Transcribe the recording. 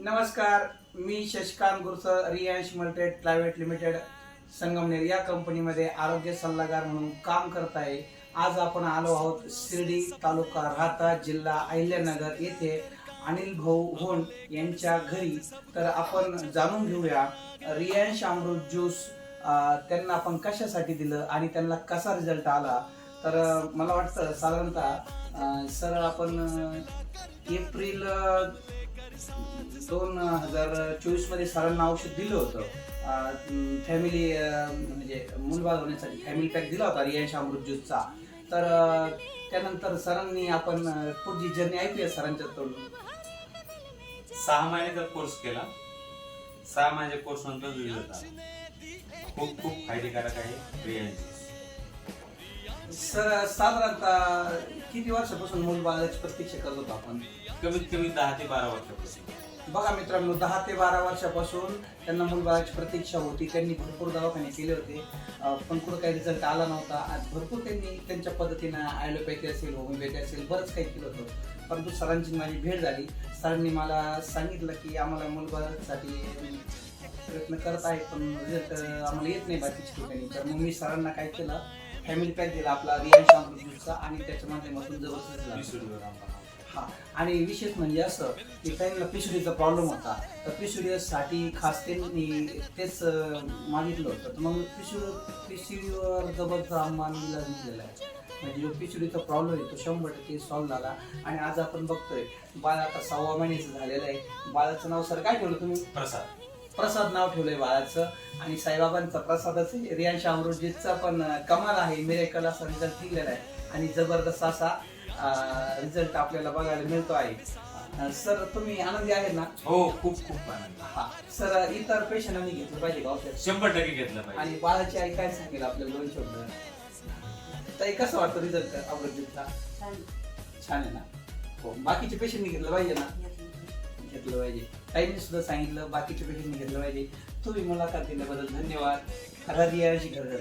नमस्कार, मी Shashikant Gursal, Riyansh मल्टेड private limited Sangamner या कंपनीमध्ये आरोग्य सल्लागार म्हणून काम करत आहे. आज आपण आलो आहोत शिर्डी तालुका राहता जिल्हा अहिल्यानगर येथे अनिल भाऊ होंड यांच्या घरी. तर आपण जाणून घेऊया रियांश अमृत ज्यूस त्यांना आपण कशासाठी दिलं आणि त्यांना कसा रिझल्ट आला. तर मला वाटतं साधारणतः सर आपण एप्रिल 2024 मध्ये सरांना औषध दिलं होतं. फॅमिली म्हणजे मूलबाळ होण्यासाठी फॅमिली पॅक दिला होता रियांश अमृत ज्यूसचा. तर त्यानंतर सरांनी आपण पुढची जर्नी ऐकूया सरांच्या तोंडून. 6 महिन्याचा कोर्स केला. 6 महिन्याच्या कोर्स नंतर रिझल्ट आला. खूप खूप फायदेकारक आहे रियांश. सर साधारणतः किती वर्षापासून मूलबाळाची प्रतीक्षा करत होतो आपण? कमीत कमी 10 ते 12 वर्षापासून. बघा मित्रांनो, 10 ते 12 वर्षापासून त्यांना मूलबाळाची प्रतीक्षा होती. त्यांनी भरपूर दवाखाने केले होते, पण कुठं काही रिझल्ट आला नव्हता. भरपूर त्यांनी त्यांच्या पद्धतीनं ॲलोपॅथी असेल, होमिओपॅथी असेल, बरंच काही केलं होतं. परंतु सरांची माझी भेट झाली. सरांनी मला सांगितलं की आम्हाला मूलबाळासाठी प्रयत्न करत आहे, पण रिझल्ट आम्हाला येत नाही बाकीच्या ठिकाणी. तर मग मी सरांना काय केलं, फॅमिली पॅक दिला आपला रियांश अमृत ज्यूसचा आणि त्याच्या माध्यमातून जबरदस्त. हा, आणि विशेष म्हणजे असं की त्यांना पिशवीचा प्रॉब्लेम होता. तर पिशवीसाठी खास त्यांनी तेच मागितलं होतं. तर मग पिशवीवर जबरदस्त आम्हाला इलाज निघालेला आहे. म्हणजे जो पिशवीचा प्रॉब्लेम आहे तो 100% सॉल्व्ह झाला. आणि आज आपण बघतोय बाळ आता 6 महिन्याचं झालेलं आहे. बाळाचं नाव सर काय ठेवलं तुम्ही? प्रसाद नाव ठेवलंय बाळाचं. आणि साईबाबांचा प्रसादच आहे. रियांश अमृत ज्यूसचा पण कमाल आहे, मिरेकल असा रिझल्ट निघलेला आहे आणि जबरदस्त असा रिझल्ट आपल्याला बघायला मिळतो आहे. सर तुम्ही आनंदी आहे ना? हो, खूप खूप आनंद. हा सर, इतर पेशंटांनी घेतलं पाहिजे का औषध? 100% घेतलं पाहिजे. आणि बाळाची आई काय सांगेल आपल्याला 2 शब्द? ताई कसं वाटतं रिझल्ट अमृत ज्यूसचा? छान आहे ना? हो, बाकीचे पेशंटनी घेतलं पाहिजे ना? घेतलं पाहिजे. ताईंनी सुद्धा सांगितलं बाकीच्या पेशंटनी घेतलं पाहिजे. तुम्ही मुलाखत दिल्याबद्दल धन्यवाद. हर रियांश घर